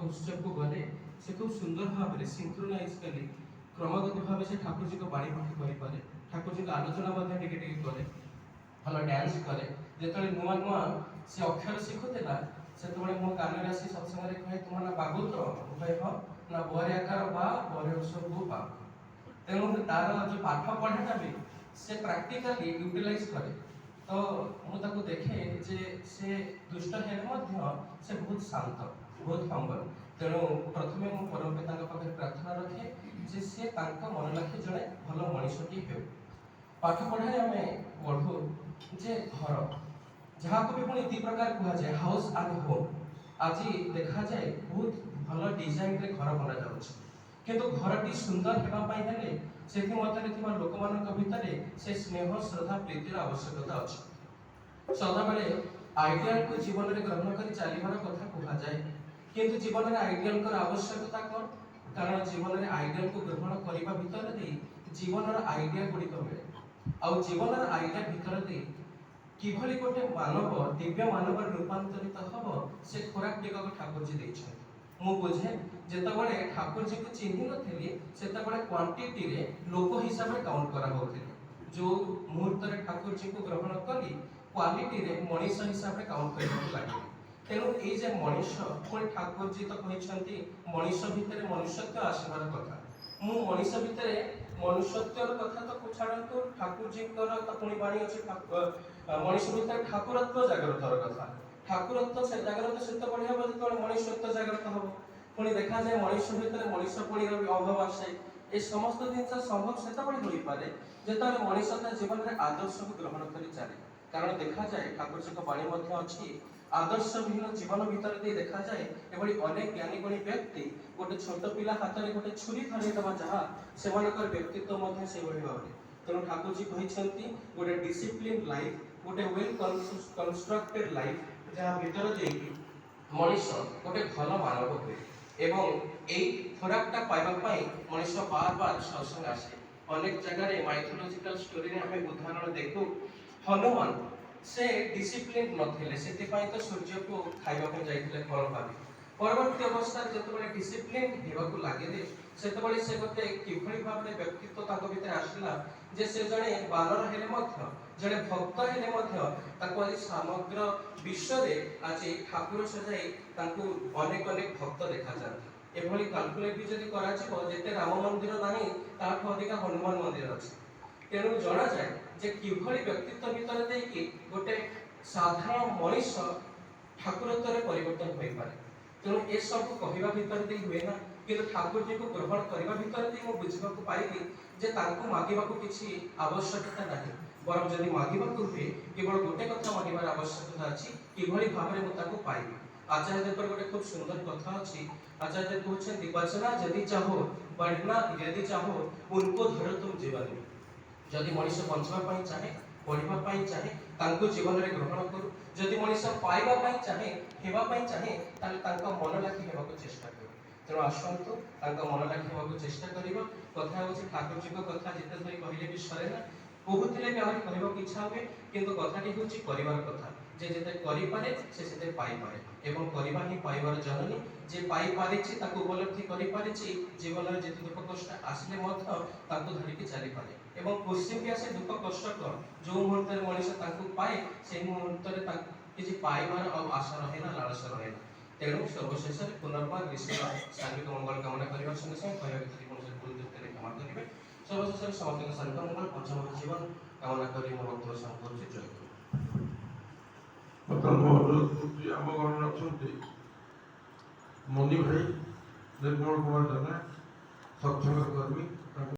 उत्सव को गले से खूब सुंदर भाव में सिंक्रोनाइज कली क्रमगत भाव से ठाकुर जी को बाणी पाठ करें ठाकुर जी आलोचना करे भल डांस करे जो नुआ नुआ से अक्षर शिखुला से मो कान आसी सत्संग कहे तुम ना बागुत्र भाई हाँ ना बरे आकार बा बरे सब बा तेणु तार जो पाठ पढ़ाटा भी से प्राक्टिकली यूटिलाइज करे तो मुझे देखे जे से दुष्ट हेले से बहुत शांत बहुत हम्बल तेणु प्रथमे मु परम पिता पाखे प्रार्थना रखे जे से मन लाखे जड़े भल मनीषटी हो पाठ पढ़ाई आम पढ़ू जे घर जहाँ को भी पुणी दी प्रकार कह जाए हाउस एंड होम आज देखा जाए बहुत भल डिजाइन रे घर बना जाउछ किंतु घरटी सुंदर हेबाई हेले से लोक मान भितर से स्नेह श्रद्धा प्रीतिर आवश्यकता अच्छी सदा बेले आइडियल को जीवन में ग्रहण कर चलबार कथा कह जाए किंतु जीवन में आइडियल कर आवश्यकता कौन कारण जीवन में आइडियल को ग्रहण करने भितर दे जीवन आइडिया गुड़िक मिले आउ जीवन आइडिया भितर दे किभली गोटे मानव दिव्य मानव रूपांतरित हम से खोराक टिकक ठाकुर जी देछन मु बुझे जेतबळे ठाकुर जी को चिन्हि नथिले सेतबळे क्वांटिटी रे लोक हिसाब रे काउंट करा होथिले जो मुहूर्त रे ठाकुर जी को ग्रहण कली क्वालिटी रे मनीष हिसाब रे काउंट करबा लागि तेणु ए जे मनीष पुणी ठाकुर जी तो कहते मनीष भितर मनुष्यत्व आसबार कथा मु मनीष भितर मनुष्यत्वर कथा तो छाड़ू ठाकुर जी तो पुणी बाणी अच्छे मनीष भितर ठाकुरत्व जागृतर कथा ठाकुरत्व से जागृत से हम जो मनुष्यत्व जागृत हम पुणी देखा जाए मनीष भितर मनीष पुणी अभाव आसे ये समस्त जिन संभव से हो पाए जो मनीष जीवन में आदर्श को ग्रहण कर चले कारण देखा जाए ठाकुर जी बाणी अच्छी आदर्श विहीन जीवन भीतर दे देखा जाए एभली अनेक ज्ञानी गुणी व्यक्ति गोटे छोट पिला हाथ में गोटे छुरी धरई देवा जहाँ से व्यक्तित्व भाव तेणु ठाकुर जी कहते गोटे डिसिप्लिन लाइफ गोटे वेल कंस्ट्रक्टेड लाइफ जहाँ भीतर दे मनीष गोटे भल मानव हुए एवं यही खोराकटा पाइबा मनीष बार बार सत्संग आसे अनेक जगह माइथोलॉजिकल स्टोरी आम उदाहरण देखू हनुमान से डिसिप्लिन नथिले सेतिपाई तो सूर्य को खाइबा को जाइथिले फल भाबी परवर्ती अवस्था जतबेले डिसिप्लिन हेबाकू लागिले सेतबेले से गोटे किभଳି भाबरे व्यक्तित्व ताको भितर आसिला जे से जणे बानर हेले मध्य जणे भक्त हेले मध्य ताको आज समग्र विश्व रे आज ठाकुर सजाई ताको अनेक अनेक भक्त देखा जाते एभଳି कैलकुलेट भी जदि करा छिबो जेते राम मंदिर नाही ताठो अधिक हनुमान मंदिर अछि तेणु जना जाए जे किभଳି व्यक्तित्व भितर देकी गोटे साधारण मनीष ठाकुरत्व रे परिवर्तन होई पारे तेणु ए सब कहवा भितर दे हुए ना कि ठाकुर जी को ग्रहण करने भितर दे मु बुझा पाइली जे तांको मागिबाको किछि आवश्यकता नाही बरम जदि मागिबाको हुए केवल गोटे कथा मागिबार आवश्यकता अछि किभଳି भाबरे मु ताको पाइबी आचार्य देव गोटे खूब सुंदर कथा अछि आचार्य देव कहछन बचना यदि चाहो बढ़ना यदि चाहो उनको धरो तुम जीवन में जदि मनीष बंचवा चाहे पढ़ा चाहे तांको जीवन में ग्रहण करू जदि मनीष पाइबा चाहे हेबा चाहे ताले मन लाखी हेबाको चेष्टा करू तेणु आसतु मन लाखी हेबाको चेष्टा करिबो कथा होछि ठाकुर जी को कथा जिते धरि कहले भी सरे ना बहुतले भी आहुरी कहबाक इच्छा हुए किंतु कथाटी होछि परिवार कथा जे जेते करि पारे से सेते पाई पारे एवं परिवार ही पाइबार जननी जे पाई पारिछि ताको उपलब्धि करि पारिछि जीवन में जेते दुख कष्ट आसले मध्य ताको धरि के चली पारे एवं क्वेश्चन भी आसे दुख कष्ट कर जो मुहूर्त में मनीष ताको पाए से मुहूर्त में किसी पाइबार और आशा रहे ना लालसा रहे ना तेणु सर्वशेष पुनर्बार ऋषि सार्विक मंगल कामना करने संगे संगे कहना भूल दृष्टि क्षमा करेंगे सर्वशेष समस्त शांत मंगल पंचम जीवन कामना करी मोर वक्तव्य संपूर्ण जय आम घर अच्छा मनी भाई निर्मल कुमार जाना सत्संग कर्मी